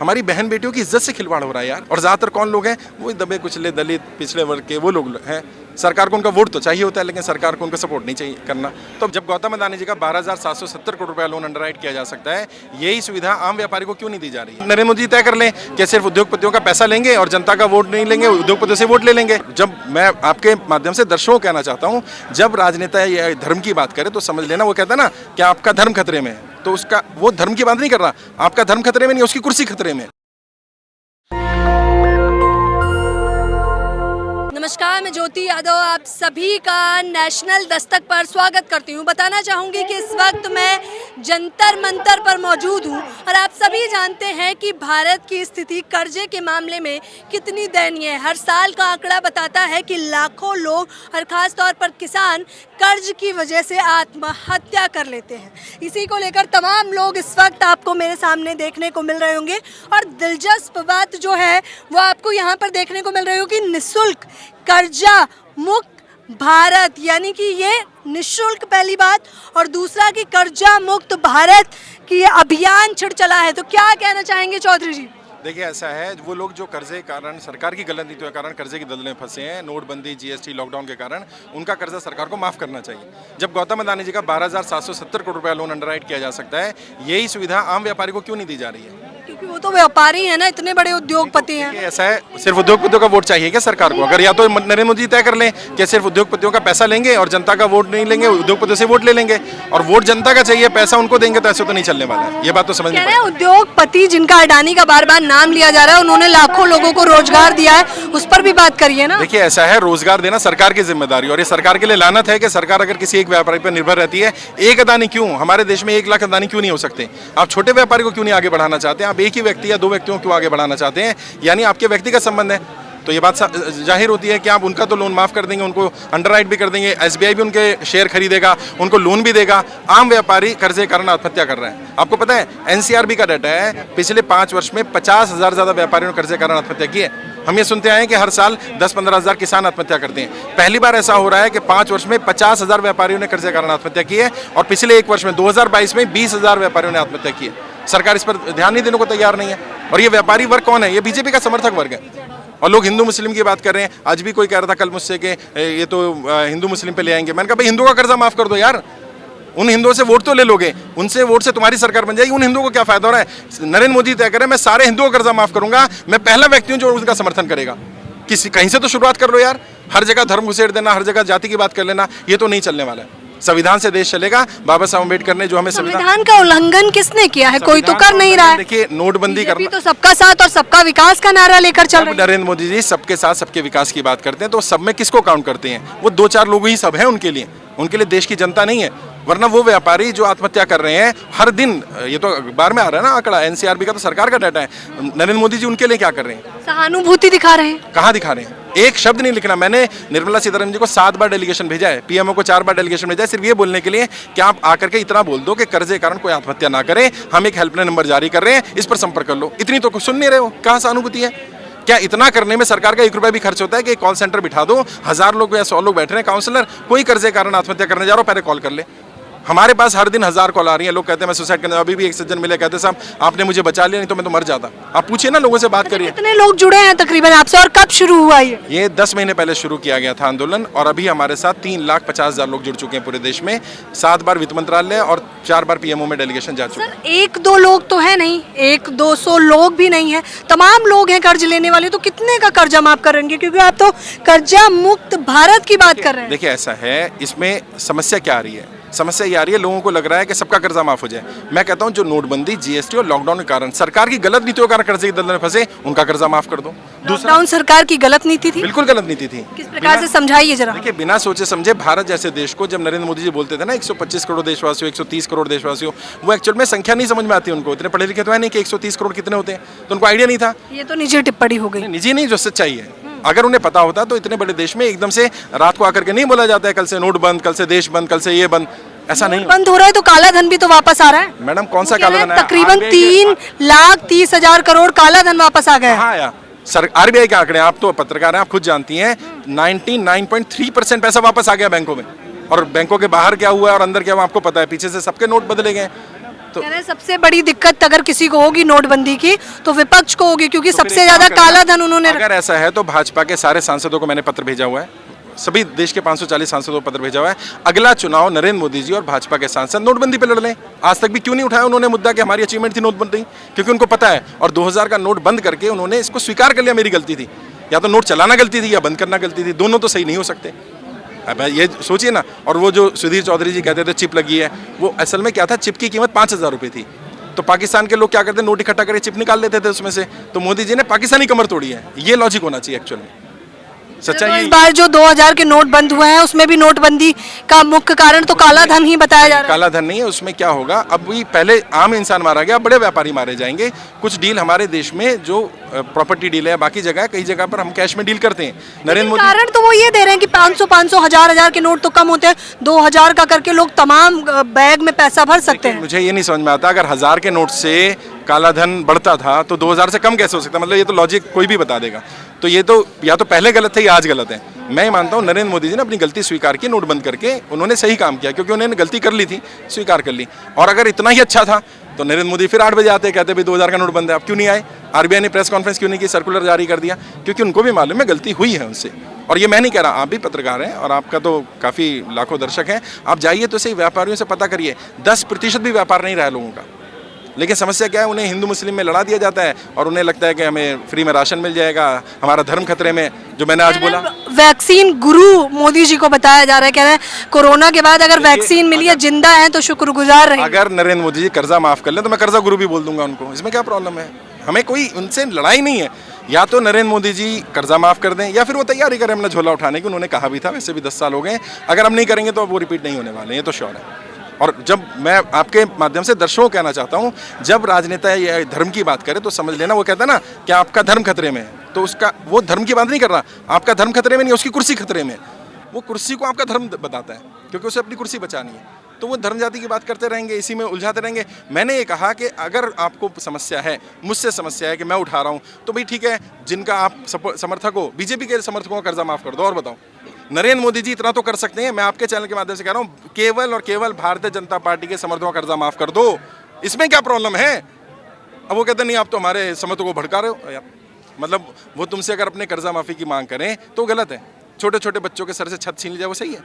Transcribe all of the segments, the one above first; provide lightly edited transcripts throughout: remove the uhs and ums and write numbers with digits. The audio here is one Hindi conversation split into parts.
हमारी बहन बेटियों की इज्जत से खिलवाड़ हो रहा है यार। और ज्यादातर कौन लोग हैं? वो दबे कुचले दलित पिछड़े वर्ग के वो लोग हैं। सरकार को उनका वोट तो चाहिए होता है, लेकिन सरकार को उनका सपोर्ट नहीं चाहिए करना। तो जब गौतम अदानी जी का 12,770 करोड़ रुपया लोन अंडरराइट किया जा सकता है, यही सुविधा आम व्यापारी को क्यों नहीं दी जा रही? नरेंद्र मोदी तय कर लें कि सिर्फ उद्योगपतियों का पैसा लेंगे और जनता का वोट नहीं लेंगे, उद्योगपतियों से वोट ले लेंगे। जब मैं आपके माध्यम से दर्शकों को कहना चाहता हूँ, जब राजनेता या धर्म की बात करे तो समझ लेना, वो कहता है ना कि आपका धर्म खतरे में है, तो उसका वो धर्म की बात नहीं कर रहा। आपका धर्म खतरे में नहीं, उसकी कुर्सी खतरे में। नमस्कार, मैं ज्योति यादव आप सभी का नेशनल दस्तक पर स्वागत करती हूँ। बताना चाहूँगी कि इस वक्त मैं जंतर मंतर पर मौजूद हूँ और आप सभी जानते हैं कि भारत की स्थिति कर्जे के मामले में कितनी दयनीय है। हर साल का आंकड़ा बताता है कि लाखों लोग और ख़ास तौर पर किसान कर्ज की वजह से आत्महत्या कर लेते हैं। इसी को लेकर तमाम लोग इस वक्त आपको मेरे सामने देखने को मिल रहे होंगे और दिलचस्प बात जो है वो आपको यहाँ पर देखने को मिल रही होगी, निःशुल्क कर्जा मुक्त भारत, यानी कि ये निःशुल्क पहली बात, और दूसरा कि कर्जा मुक्त भारत की अभियान छिड़ चला है। तो क्या कहना चाहेंगे चौधरी जी? देखिए, ऐसा है, वो लोग जो कर्जे के कारण, सरकार की गलत नीतियों के कारण कर्जे की दलदल में फंसे हैं, नोटबंदी, जीएसटी, लॉकडाउन के कारण, उनका कर्जा सरकार को माफ करना चाहिए। जब गौतम अदानी जी का 12,770 करोड़ रुपया लोन अंडरराइट किया जा सकता है, यही सुविधा आम व्यापारी को क्यों नहीं दी जा रही है? क्योंकि वो तो व्यापारी है ना, इतने बड़े उद्योगपति हैं। ऐसा है, सिर्फ उद्योगपतियों का वोट चाहिए क्या सरकार को? अगर या तो नरेंद्र मोदी तय कर लें कि सिर्फ उद्योगपतियों का पैसा लेंगे और जनता का वोट नहीं लेंगे, उद्योगपतियों से वोट ले लेंगे, और वोट जनता का चाहिए, पैसा उनको देंगे, तो ऐसे तो नहीं चलने वाला है। ये बात तो समझ में। उद्योगपति जिनका अडानी का बार बार नाम लिया जा रहा है, उन्होंने लाखों लोगों को रोजगार दिया है, उस पर भी बात करिए ना। देखिए, ऐसा है, रोजगार देना सरकार की जिम्मेदारी, और ये सरकार के लिए लानत है कि सरकार अगर किसी एक व्यापारी पर निर्भर रहती है। एक अदानी क्यों, हमारे देश में 1 लाख अदानी क्यों नहीं हो सकते? आप छोटे व्यापारी को क्यों नहीं आगे बढ़ाना चाहते? आप एक ही व्यक्ति या 2 व्यक्तियों क्यों आगे बढ़ाना चाहते हैं? यानी आपके व्यक्तिगत संबंध है। तो ये बात जाहिर होती है कि आप उनका तो लोन माफ कर देंगे, उनको अंडरराइट भी कर देंगे, एसबीआई भी उनके शेयर खरीदेगा, उनको लोन भी देगा। आम व्यापारी कर्जे के कारण आत्महत्या कर रहे हैं। आपको पता है, एनसीआरबी का डाटा है, पिछले 5 वर्ष में 50,000 ज्यादा व्यापारियों ने कर्जे के कारण आत्महत्या की है। हम ये सुनते आए हैं कि हर साल 10-15 हज़ार किसान आत्महत्या करते हैं। पहली बार ऐसा हो रहा है कि 5 वर्ष में 50,000 व्यापारियों ने कर्जे के कारण आत्महत्या की है, और पिछले 1 वर्ष में 2022 में 20,000 व्यापारियों ने आत्महत्या की है। सरकार इस पर ध्यान नहीं देने को तैयार नहीं है। और ये व्यापारी वर्ग कौन है? ये बीजेपी का समर्थक वर्ग है। और लोग हिंदू मुस्लिम की बात कर रहे हैं। आज भी कोई कह रहा था कल मुझसे कि ये तो हिंदू मुस्लिम पे ले आएंगे। मैंने कहा भाई, हिंदू का कर्जा माफ कर दो यार। उन हिंदुओं से वोट तो ले लोगे, उनसे वोट से तुम्हारी सरकार बन जाएगी, उन हिंदुओं को क्या फायदा हो रहा है? नरेंद्र मोदी तय करे, मैं सारे हिंदुओं का कर्जा माफ करूंगा, मैं पहला व्यक्ति हूं जो उनका समर्थन करेगा। किसी कहीं से तो शुरुआत कर लो यार। हर जगह धर्म घुसेड़ देना, हर जगह जाति की बात कर लेना, ये तो नहीं चलने वाला है। संविधान से देश चलेगा। बाबा साहब अम्बेडकर ने जो हमें संविधान का उल्लंघन किसने किया है? कोई तो कर नहीं रहा है। देखिए, नोटबंदी करना तो सबका साथ और सबका विकास का नारा लेकर चल रहे हैं। नरेंद्र मोदी जी सबके साथ सबके विकास की बात करते हैं, तो सब में किसको काउंट करते हैं? वो 2-4 लोग ही सब हैं उनके लिए देश की जनता नहीं है। वरना वो व्यापारी जो आत्महत्या कर रहे हैं हर दिन, ये तो अखबार में आ रहा है ना आंकड़ा, एनसीआरबी का तो सरकार का डाटा है। नरेंद्र मोदी जी उनके लिए क्या कर रहे हैं? सहानुभूति दिखा रहे हैं। कहाँ दिखा रहे हैं? एक शब्द नहीं लिखना। मैंने निर्मला सीतारमण जी को 7 बार डेलीगेशन भेजा है, पीएमओ को 4 बार डेलीगेशन भेजा है, सिर्फ ये बोलने के लिए कि आप आकर के इतना बोल दो कि कर्जे के कारण कोई आत्महत्या ना करे, हम एक हेल्पलाइन नंबर जारी कर रहे हैं, इस पर संपर्क कर लो। इतनी तो सुन नहीं रहे हो। कहाँ सहानुभूति है? क्या इतना करने में सरकार का 1 रुपया भी खर्च होता है कि कॉल सेंटर बिठा दो, 1000 लोग या 100 लोग बैठ रहे हैं, काउंसलर कोई कर्जे के कारण आत्महत्या करने जा रहा हो, पहले कॉल कर ले। हमारे पास हर दिन 1000 कॉल आ रही है, लोग कहते हैं मैं सुसाइड करने। अभी भी एक सज्जन मिले, कहते साहब आपने मुझे बचा लिया, नहीं तो मैं तो मर जाता। आप पूछिए ना, लोगों से बात करिए। कितने लोग जुड़े हैं तकरीबन आपसे, और कब शुरू हुआ ये? 10 महीने पहले शुरू किया गया था आंदोलन, और अभी हमारे साथ 3,50,000 लोग जुड़ चुके हैं पूरे देश में। 7 बार वित्त मंत्रालय और 4 बार पीएमओ में डेलीगेशन जा चुके हैं। 1-2 लोग तो है नहीं, 100-200 लोग भी नहीं है, तमाम लोग हैं कर्ज लेने वाले। तो कितने का कर्जा माफ करेंगे? क्योंकि आप तो कर्जा मुक्त भारत की बात कर रहे हैं। देखिए, ऐसा है, इसमें समस्या क्या आ रही है? समस्या ये आ रही है, लोगों को लग रहा है कि सबका कर्जा माफ हो जाए। मैं कहता हूं, जो नोटबंदी, जीएसटी और लॉकडाउन के कारण, सरकार की गलत नीतियों के कारण कर्जे की दलदल में फंसे, उनका कर्जा माफ कर दो। लॉकडाउन सरकार की गलत नीति थी? बिल्कुल गलत नीति थी। किस प्रकार से समझाइए जरा। देखिए, बिना सोचे समझे भारत जैसे देश को, जब नरेंद्र मोदी जी बोलते थे ना 125 करोड़ देशवासियों, 130 करोड़ देशवासियों, वो एक्चुअल में संख्या नहीं समझ में आती उनको। इतने पढ़े लिखे तो है नहीं कि 130 करोड़ कितने होते हैं, तो उनको आइडिया नहीं था। ये तो निजी टिप्पणी हो गई। निजी नहीं, जो सच्चाई है। अगर उन्हें पता होता तो इतने बड़े देश में एकदम से रात को आकर के नहीं बोला जाता है कल से नोट बंद, कल से देश बंद, कल से ये बंद। ऐसा नहीं बंद हो रहा है तो काला धन भी तो वापस आ रहा है। मैडम, कौन सा काला धन? तकरीबन 3,30,000 करोड़ काला धन वापस आ गया। हाँ यार, सर आरबीआई के आंकड़े, आप तो पत्रकार हैं, आप खुद जानती हैं, 99.3% पैसा वापस आ गया बैंकों में। और बैंकों के बाहर क्या हुआ और अंदर क्या हुआ आपको पता है। पीछे से सबके नोट बदले गए। तो कह रहे हैं सबसे बड़ी दिक्कत अगर किसी को होगी नोटबंदी की तो विपक्ष को होगी, क्योंकि तो फिर सबसे एक ज्यादा काम करें काला ना, धन उन्होंने अगर ऐसा है तो भाजपा के सारे सांसदों को मैंने पत्र भेजा हुआ है, सभी देश के 540 सांसदों को पत्र भेजा हुआ है। अगला चुनाव नरेंद्र मोदी जी और भाजपा के सांसद नोटबंदी पे लड़ लें। आज तक भी क्यों नहीं उठाया उन्होंने मुद्दा कि हमारी अचीवमेंट थी नोटबंदी, क्योंकि उनको पता है। और 2000 का नोट बंद करके उन्होंने इसको स्वीकार कर लिया मेरी गलती थी, या तो नोट चलाना गलती थी या बंद करना गलती थी, दोनों तो सही नहीं हो सकते। अब ये सोचिए ना। और वो जो सुधीर चौधरी जी कहते थे चिप लगी है, वो असल में क्या था, चिप की कीमत 5000 रुपये थी। तो पाकिस्तान के लोग क्या करते, नोट इकट्ठा करके चिप निकाल लेते थे उसमें से। तो मोदी जी ने पाकिस्तानी कमर तोड़ी है। ये लॉजिक होना चाहिए एक्चुअल में, सच्चाई तो इस यही। बार जो 2000 के नोट बंद हुए हैं उसमें भी नोटबंदी का मुख्य कारण तो काला धन ही बताया जा रहा है। काला धन नहीं है उसमें। क्या होगा, अब भी पहले आम इंसान मारा गया, बड़े व्यापारी मारे जाएंगे। कुछ डील हमारे देश में जो प्रॉपर्टी डील है, बाकी जगह कई जगह पर हम कैश में डील करते हैं। नरेंद्र मोदी कारण तो वो ये दे रहे हैं कि 500 1000 के नोट तो कम होते हैं, 2000 का करके लोग तमाम बैग में पैसा भर सकते हैं। मुझे ये नहीं समझ में आता, अगर 1000 के नोट से काला धन बढ़ता था तो 2000 से कम कैसे हो सकता है? मतलब ये तो लॉजिक कोई भी बता देगा। तो ये तो या तो पहले गलत थे या आज गलत है। मैं ये मानता हूँ नरेंद्र मोदी जी ने अपनी गलती स्वीकार की, नोट बंद करके उन्होंने सही काम किया, क्योंकि उन्होंने गलती कर ली थी, स्वीकार कर ली। और अगर इतना ही अच्छा था तो नरेंद्र मोदी फिर 8 बजे आते, कहते भाई 2000 का नोट बंद है। अब क्यों नहीं आए? आरबीआई ने प्रेस कॉन्फ्रेंस क्यों नहीं की, सर्कुलर जारी कर दिया? क्योंकि उनको भी मालूम है गलती हुई है उनसे। और ये मैं नहीं कह रहा, आप भी पत्रकार हैं और आपका तो काफ़ी लाखों दर्शक हैं। आप जाइए तो सही व्यापारियों से पता करिए, 10% भी व्यापार नहीं रहा है लोगों का। लेकिन समस्या क्या है, उन्हें हिंदू मुस्लिम में लड़ा दिया जाता है और उन्हें लगता है कि हमें फ्री में राशन मिल जाएगा, हमारा धर्म खतरे में। जो मैंने आज बोला, वैक्सीन गुरु मोदी जी को बताया जा रहा है, कह रहे हैं कोरोना के बाद अगर वैक्सीन मिली है, जिंदा है तो शुक्रगुजार रहे। अगर नरेंद्र मोदी जी कर्जा माफ कर लें तो मैं कर्जा गुरु भी बोल दूंगा उनको, इसमें क्या प्रॉब्लम है? हमें कोई उनसे लड़ाई नहीं है। या तो नरेंद्र मोदी जी कर्जा माफ कर दें या फिर वो तैयारी करें अपना झोला उठाने की। उन्होंने कहा भी था, वैसे भी 10 साल हो गए। अगर हम नहीं करेंगे तो वो रिपीट नहीं होने वाले, ये तो श्योर है। और जब मैं आपके माध्यम से दर्शकों को कहना चाहता हूं, जब राजनेता या धर्म की बात करे तो समझ लेना, वो कहता है ना कि आपका धर्म खतरे में है, तो उसका वो धर्म की बात नहीं कर रहा। आपका धर्म खतरे में नहीं, उसकी कुर्सी खतरे में है। वो कुर्सी को आपका धर्म बताता है, क्योंकि उसे अपनी कुर्सी बचानी है। तो वो धर्म जाति की बात करते रहेंगे, इसी में उलझाते रहेंगे। मैंने ये कहा कि अगर आपको समस्या है, मुझसे समस्या है कि मैं उठा रहा हूँ, तो भाई ठीक है, जिनका आप समर्थक हो, बीजेपी के समर्थकों का कर्जा माफ कर दो। और बताओ, नरेंद्र मोदी जी इतना तो कर सकते हैं। मैं आपके चैनल के माध्यम से कह रहा हूँ, केवल और केवल भारतीय जनता पार्टी के समर्थकों का कर्जा माफ कर दो। इसमें क्या प्रॉब्लम है? अब वो कहते नहीं, आप तो हमारे समर्थकों को भड़का रहे हो यार। मतलब वो तुमसे अगर अपने कर्जा माफी की मांग करें तो गलत है। छोटे छोटे बच्चों के सर से छत छीन लिया, वो सही है?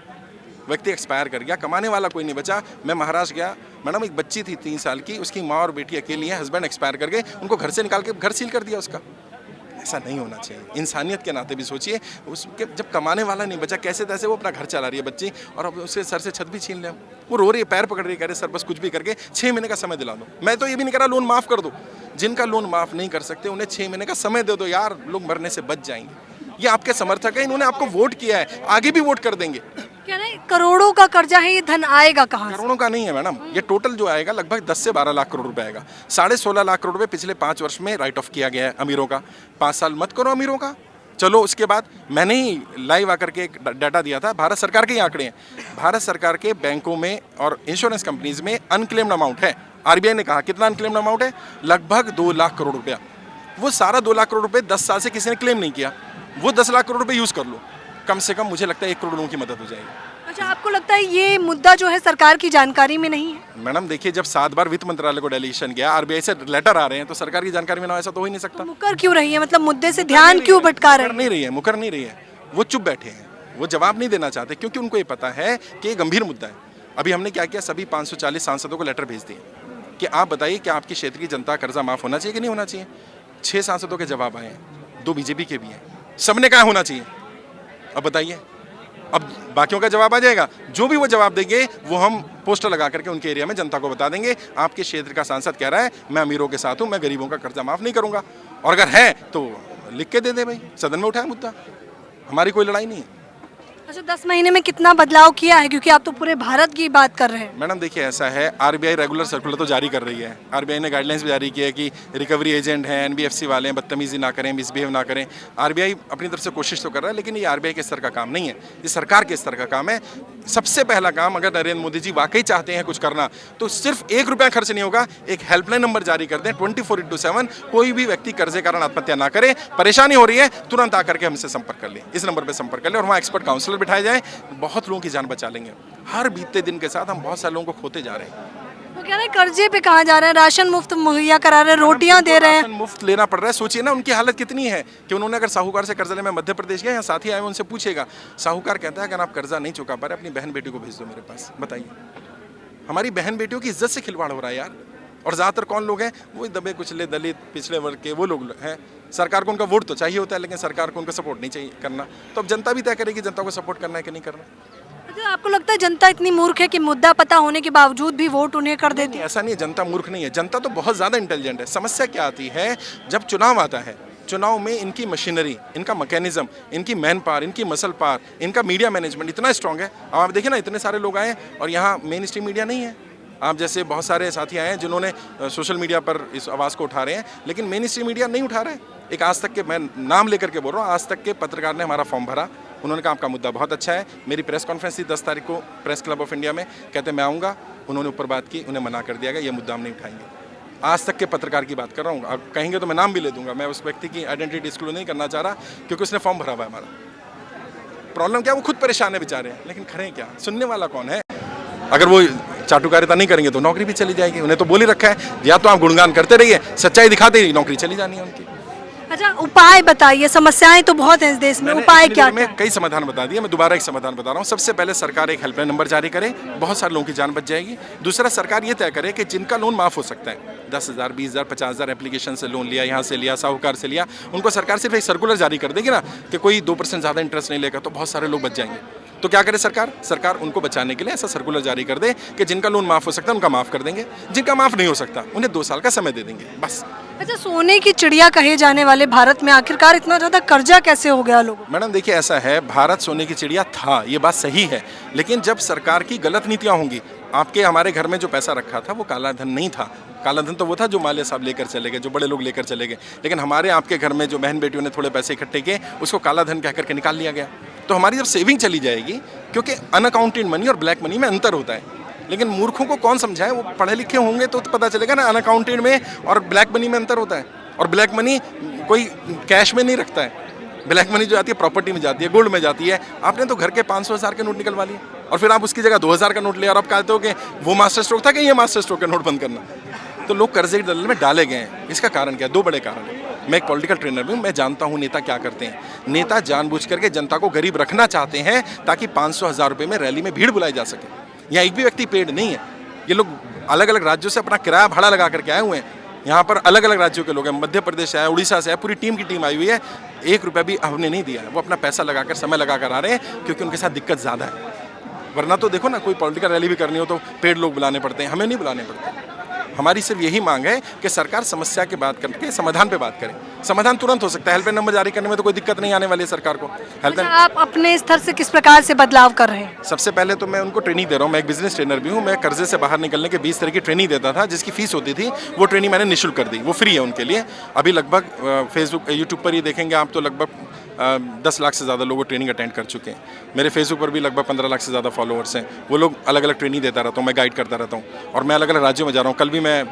व्यक्ति एक्सपायर कर गया, कमाने वाला कोई नहीं बचा। मैं महाराष्ट्र गया मैडम, एक बच्ची थी 3 साल की, उसकी माँ और बेटी अकेली है, हस्बैंड एक्सपायर कर गए, उनको घर से निकाल के घर सील कर दिया उसका। ऐसा नहीं होना चाहिए। इंसानियत के नाते भी सोचिए, उसके जब कमाने वाला नहीं बचा, कैसे तैसे वो अपना घर चला रही है बच्ची, और अब उसके सर से छत भी छीन ले। वो रो रही है, पैर पकड़ रही है, कह रहे सर बस कुछ भी करके 6 महीने का समय दिला दो। मैं तो ये भी नहीं कह रहा लोन माफ़ कर दो। जिनका लोन माफ़ नहीं कर सकते उन्हें 6 महीने का समय दे दो यार, लोग मरने से बच जाएंगे। ये आपके समर्थक है, इन्होंने आपको वोट किया है, आगे भी वोट कर देंगे। क्या नहीं, करोड़ों का कर्जा है, ये धन आएगा कहाँ से? करोड़ों का नहीं है मैडम, ये टोटल जो आएगा लगभग 10 से 12 लाख करोड़ रुपए आएगा। 16.5 लाख करोड़ रुपए पिछले 5 वर्ष में राइट ऑफ किया गया है अमीरों का। 5 साल मत करो अमीरों का, चलो उसके बाद मैंने ही लाइव आकर के एक डाटा दिया था, भारत सरकार के ही आंकड़े हैं। भारत सरकार के बैंकों में और इंश्योरेंस कंपनीज में अनक्लेम्ड अमाउंट है। आरबीआई ने कहा कितना अनक्लेम्ड अमाउंट है, लगभग 2 लाख करोड़ रुपया। वो सारा 2 लाख करोड़ रुपए 10 साल से किसी ने क्लेम नहीं किया। वो 10 लाख करोड़ रुपए यूज़ कर लो, कम से कम मुझे लगता है 1 करोड़ लोगों की मदद हो जाएगी। अच्छा, आपको लगता है ये मुद्दा जो है सरकार की जानकारी में नहीं है? मैडम देखिए, जब 7 बार वित्त मंत्रालय को डेलीगेशन गया, आरबीआई से लेटर आ रहे हैं, तो सरकार की जानकारी में ना, ऐसा तो हो ही नहीं सकता। तो मुकर क्यों रही है? मतलब मुद्दे से ध्यान क्यों भटका रहे हैं? मुकर नहीं रही है, वो चुप बैठे हैं, वो जवाब नहीं देना चाहते, क्योंकि उनको ये पता है कि ये गंभीर मुद्दा है। अभी हमने क्या किया, सभी 540 सांसदों को लेटर भेज दिए कि आप बताइए कि आपकी क्षेत्र की जनता कर्जा माफ होना चाहिए कि नहीं होना चाहिए। 6 सांसदों के जवाब आए हैं, 2 बीजेपी के भी हैं, सबने कहा होना चाहिए। अब बताइए, अब बाकियों का जवाब आ जाएगा। जो भी वो जवाब देंगे वो हम पोस्टर लगा करके उनके एरिया में जनता को बता देंगे, आपके क्षेत्र का सांसद कह रहा है मैं अमीरों के साथ हूँ, मैं गरीबों का कर्जा माफ नहीं करूँगा। और अगर है तो लिख के दे दे भाई, सदन में उठाए मुद्दा, हमारी कोई लड़ाई नहीं है। अच्छा, 10 महीने में कितना बदलाव किया है? क्योंकि आप तो पूरे भारत की बात कर रहे हैं। मैडम देखिए, ऐसा है, आरबीआई रेगुलर सर्कुलर तो जारी कर रही है। आरबीआई ने गाइडलाइंस भी जारी की है कि रिकवरी एजेंट हैं, एनबीएफसी वाले हैं, बदतमीजी ना करें, मिसबिहेव ना करें। आरबीआई अपनी तरफ से कोशिश तो कर रहा है, लेकिन ये आरबीआई के स्तर का काम नहीं है, ये सरकार के स्तर का काम है। सबसे पहला काम, अगर नरेंद्र मोदी जी वाकई चाहते हैं कुछ करना, तो सिर्फ 1 रुपया खर्च नहीं होगा, एक हेल्पलाइन नंबर जारी कर दें 24/7। कोई भी व्यक्ति कर्जे कारण आत्महत्या ना करे, परेशानी हो रही है, तुरंत आकर के हमसे संपर्क कर ले, इस नंबर पर संपर्क कर ले, और वहाँ एक्सपर्ट काउंसलर बिठाए जाए, बहुत लोगों की जान बचा लेंगे। हर बीतते दिन के साथ हम बहुत सारे लोगों को खोते जा रहे हैं। वो कह रहे हैं कर्जे पे कहाँ जा रहे हैं, राशन मुफ्त मुहैया करा रहे हैं, रोटियां दे रहे हैं। राशन मुफ्त लेना पड़ रहा है। सोचिए ना उनकी हालत कितनी है कि उन्होंने अगर साहूकार से कर्जा ले, मैं मध्य प्रदेश गया, यहाँ साथी आए उनसे पूछेगा, साहूकार कहता है अगर आप कर्जा नहीं चुका पा रहे अपनी बहन बेटी को भेज दो मेरे पास। बताइए, हमारी बहन बेटियों की इज्जत से खिलवाड़ हो रहा है यार। और ज़्यादातर कौन लोग हैं, वो दबे कुचले दलित पिछड़े वर्ग के वो लोग हैं। सरकार को उनका वोट तो चाहिए होता है, लेकिन सरकार को उनका सपोर्ट नहीं चाहिए करना। तो अब जनता भी तय करेगी जनता को सपोर्ट करना है कि नहीं करना। अच्छा, आपको लगता है जनता इतनी मूर्ख है कि मुद्दा पता होने के बावजूद भी वोट उन्हें कर देती है? ऐसा नहीं है, जनता मूर्ख नहीं है, जनता तो बहुत ज़्यादा इंटेलिजेंट है। समस्या क्या आती है, जब चुनाव आता है, चुनाव में इनकी मशीनरी, इनका मैकेनिज्म, इनकी मैन पावर, इनकी मसल पावर, इनका मीडिया मैनेजमेंट इतना स्ट्रांग है। अब आप देखिए ना, इतने सारे लोग आए और यहाँ मेन स्ट्रीम मीडिया नहीं है। आप जैसे बहुत सारे साथी आए हैं जिन्होंने सोशल मीडिया पर इस आवाज़ को उठा रहे हैं, लेकिन मेन स्ट्रीम मीडिया नहीं उठा रहे हैं। एक आज तक के, मैं नाम लेकर के बोल रहा हूँ, आज तक के पत्रकार ने हमारा फॉर्म भरा। उन्होंने कहा आपका मुद्दा बहुत अच्छा है। मेरी प्रेस कॉन्फ्रेंस थी 10 तारीख को प्रेस क्लब ऑफ इंडिया में, कहते मैं आऊँगा। उन्होंने ऊपर बात की, उन्हें मना कर दिया गया, ये मुद्दा हम नहीं उठाएंगे। आज तक के पत्रकार की बात कर रहा हूँ, अब कहेंगे तो मैं नाम भी ले दूंगा। मैं उस व्यक्ति की आइडेंटिटी डिस्क्लोज नहीं करना चाह रहा, क्योंकि उसने फॉर्म भरा हुआ है हमारा। प्रॉब्लम क्या, वो खुद परेशान है बेचारे, लेकिन खड़े क्या, सुनने वाला कौन है? अगर वो चाटुकारिता नहीं करेंगे तो नौकरी भी चली जाएगी। उन्हें तो बोल ही रखा है, या तो आप गुणगान करते रहिए, सच्चाई दिखाते रहिए, नौकरी चली जानी है उनकी। अच्छा, उपाय बताइए, समस्याएं तो बहुत हैं इस देश में, उपाय क्या मैं कई समाधान बता दिए, मैं दोबारा एक समाधान बता रहा हूँ। सबसे पहले सरकार एक हेल्पलाइन नंबर जारी करे, बहुत सारे लोगों की जान बच जाएगी। दूसरा, सरकार ये तय करे कि जिनका लोन माफ़ हो सकता है, 10,000, 20,000, 50,000 एप्लीकेशन से लोन लिया, यहाँ से लिया, साहूकार से लिया, उनको सरकार सिर्फ एक सर्कुलर जारी कर देगी ना कि कोई 2% ज़्यादा इंटरेस्ट नहीं लेगा, तो बहुत सारे लोग बच जाएंगे। तो क्या करे सरकार? सरकार उनको बचाने के लिए ऐसा सर्कुलर जारी कर दे कि जिनका लोन माफ़ हो सकता है उनका माफ़ कर देंगे, जिनका माफ़ नहीं हो सकता उन्हें 2 साल का समय दे देंगे, बस। अच्छा, सोने की चिड़िया कहे जाने वाले भारत में आखिरकार इतना ज़्यादा कर्जा कैसे हो गया लोगों? मैडम देखिए, ऐसा है, भारत सोने की चिड़िया था, ये बात सही है, लेकिन जब सरकार की गलत नीतियाँ होंगी, आपके हमारे घर में जो पैसा रखा था वो काला धन नहीं था। काला धन तो वो था जो माल्या साहब लेकर चले गए, जो बड़े लोग लेकर चले गए, लेकिन हमारे आपके घर में जो बहन बेटियों ने थोड़े पैसे इकट्ठे किए, उसको काला धन कह करके निकाल लिया गया। तो हमारी जब सेविंग चली जाएगी, क्योंकि अनअकाउंटेड मनी और ब्लैक मनी में अंतर होता है, लेकिन मूर्खों को कौन समझाए? वो पढ़े लिखे होंगे तो पता चलेगा ना, अनअकाउंटेड में और ब्लैक मनी में अंतर होता है। और ब्लैक मनी कोई कैश में नहीं रखता है, ब्लैक मनी जो आती है प्रॉपर्टी में जाती है, गोल्ड में जाती है। आपने तो घर के 500,000 के नोट निकलवा लिए और फिर आप उसकी जगह 2,000 का नोट लिया और आप कहते हो कि वो मास्टर स्ट्रोक था कि ये मास्टर स्ट्रोक का नोट बंद करना। तो लोग कर्जे की दलदल में डाले गए हैं। इसका कारण क्या है? 2 बड़े कारण हैं। मैं एक पॉलिटिकल ट्रेनर भी हूँ, मैं जानता हूँ नेता क्या करते हैं। नेता जानबूझ करके जनता को गरीब रखना चाहते हैं ताकि 500,000 रुपये में रैली में भीड़ बुलाई जा सके। यहाँ एक भी व्यक्ति पेड नहीं है, ये लोग अलग अलग राज्यों से अपना किराया भाड़ा लगा करके आए हुए हैं। यहाँ पर अलग अलग राज्यों के लोग हैं, मध्य प्रदेश से आए, उड़ीसा से आए, पूरी टीम की टीम आई हुई है। 1 रुपया भी हमने नहीं दिया है, वो अपना पैसा लगाकर, समय लगाकर आ रहे हैं, क्योंकि उनके साथ दिक्कत ज़्यादा है। वरना तो देखो ना, कोई पॉलिटिकल रैली भी करनी हो तो पेड लोग बुलाने पड़ते हैं, हमें नहीं बुलाने पड़ते। हमारी सिर्फ यही मांग है कि सरकार समस्या की बात करके समाधान पे बात करे। समाधान तुरंत हो सकता है, हेल्पलाइन नंबर जारी करने में तो कोई दिक्कत नहीं आने वाली है सरकार को। हेल्पलाइन, आप अपने स्तर से किस प्रकार से बदलाव कर रहे हैं? सबसे पहले तो मैं उनको ट्रेनिंग दे रहा हूँ। मैं एक बिजनेस ट्रेनर भी हूँ। मैं कर्जे से बाहर निकलने के 20 तरह की ट्रेनिंग देता था, जिसकी फीस होती थी, वो ट्रेनिंग मैंने निःशुल्क कर दी, वो फ्री है उनके लिए। अभी लगभग फेसबुक, यूट्यूब पर ही देखेंगे आप तो लगभग 10 लाख से ज़्यादा लोग ट्रेनिंग अटेंड कर चुके हैं। मेरे फेसबुक पर भी लगभग 15 लाख से ज़्यादा फॉलोअर्स हैं। वो लोग अलग अलग ट्रेनिंग देता रहता हूँ, मैं गाइड करता रहता हूँ, और मैं अलग अलग राज्यों में जा रहा हूँ। कल भी मैं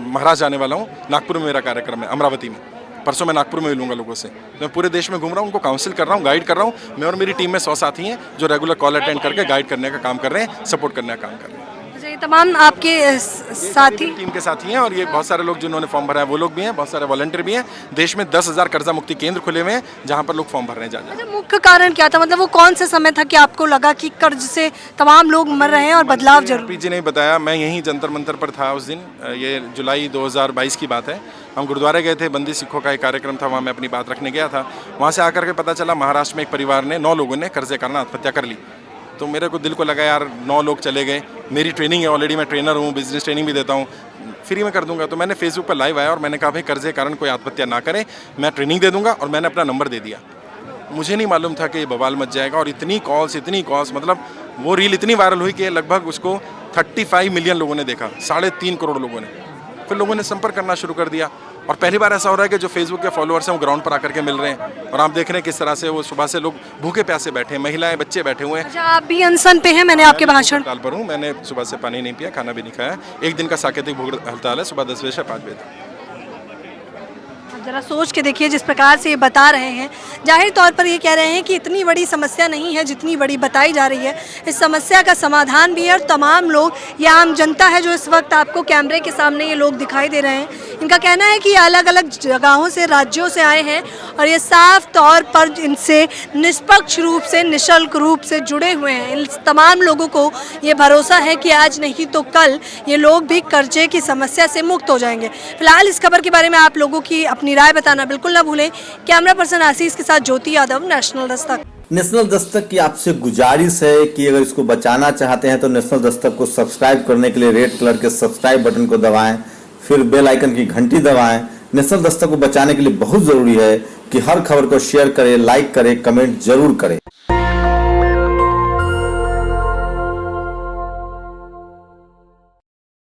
महाराष्ट्र जाने वाला हूँ, नागपुर में मेरा कार्यक्रम है, अमरावती में। परसों मैं नागपुर में मिलूंगा लोगों से। मैं पूरे देश में घूम रहा हूँ, उनको काउंसिल कर रहा हूँ, गाइड कर रहा हूँ। मैं और मेरी टीम में 100 साथी हैं जो रेगुलर कॉल अटेंड करके गाइड करने का काम कर रहे हैं, सपोर्ट करने का काम कर रहे हैं। ये तमाम आपके साथी टीम के साथी हैं, और ये बहुत सारे लोग जिन्होंने फॉर्म भरा है वो लोग भी हैं, बहुत सारे वॉलंटियर भी हैं। देश में 10,000 कर्जा मुक्ति केंद्र खुले हुए हैं जहाँ पर लोग फॉर्म भरने जा रहे हैं। अच्छा, मुख्य कारण क्या था? मतलब वो कौन सा समय था कि आपको लगा कि कर्ज से तमाम लोग मर रहे हैं और बदलाव जरूर? पीजी ने बताया, मैं यहीं जंतर मंतर पर था उस दिन। ये जुलाई 2022 की बात है। हम गुरुद्वारे गए थे, बंदी सिखों का एक कार्यक्रम था, वहाँ मैं अपनी बात रखने गया था। वहाँ से आकर के पता चला महाराष्ट्र में एक परिवार ने 9 लोगों ने कर्जे कारण आत्महत्या कर ली। तो मेरे को दिल को लगा यार, 9 लोग चले गए। मेरी ट्रेनिंग है, ऑलरेडी मैं ट्रेनर हूँ, बिजनेस ट्रेनिंग भी देता हूँ, फ्री में कर दूंगा। तो मैंने फेसबुक पर लाइव आया और मैंने कहा भाई कर्जे के कारण कोई आत्महत्या ना करे, मैं ट्रेनिंग दे दूंगा, और मैंने अपना नंबर दे दिया। मुझे नहीं मालूम था कि ये बवाल मच जाएगा, और इतनी कॉल्स, मतलब वो रील इतनी वायरल हुई कि लगभग उसको 35 मिलियन लोगों ने देखा, 3.5 करोड़ लोगों ने। फिर लोगों ने संपर्क करना शुरू कर दिया, और पहली बार ऐसा हो रहा है कि जो फेसबुक के फॉलोअर्स हैं वो ग्राउंड पर आकर के मिल रहे हैं। और आप देख रहे हैं किस तरह से वो सुबह से लोग भूखे प्यासे बैठे हैं, महिलाएं, बच्चे बैठे हुए हैं। अच्छा, आप भी अनशन पे हैं? मैंने आपके भाषण हड़ताल पर हूँ, मैंने सुबह से पानी नहीं पिया, खाना भी नहीं खाया। 1 दिन का साकेतिक भूख हड़ताल है, सुबह 10 बजे से 5 बजे तक। जरा सोच के देखिए जिस प्रकार से ये बता रहे हैं, जाहिर तौर पर ये कह रहे हैं कि इतनी बड़ी समस्या नहीं है जितनी बड़ी बताई जा रही है। इस समस्या का समाधान भी है और तमाम लोग, ये आम जनता है जो इस वक्त आपको कैमरे के सामने ये लोग दिखाई दे रहे हैं, इनका कहना है कि ये अलग अलग जगहों से, राज्यों से आए हैं और ये साफ तौर पर इनसे निष्पक्ष रूप से, निःशुल्क रूप से जुड़े हुए हैं। इन तमाम लोगों को ये भरोसा है कि आज नहीं तो कल ये लोग भी कर्जे की समस्या से मुक्त हो जाएंगे। फिलहाल इस खबर के बारे में आप लोगों की अपनी राय बताना बिल्कुल ना भूलें। कैमरा पर्सन आशीष के साथ ज्योति यादव, नेशनल दस्तक। नेशनल दस्तक की आपसे गुजारिश है कि अगर इसको बचाना चाहते हैं तो नेशनल दस्तक को सब्सक्राइब करने के लिए रेड कलर के सब्सक्राइब बटन को दबाएं, फिर बेल आइकन की घंटी दबाएं। नेशनल दस्तक को बचाने के लिए बहुत जरूरी है कि हर खबर को शेयर करें, लाइक करें, कमेंट जरूर करें।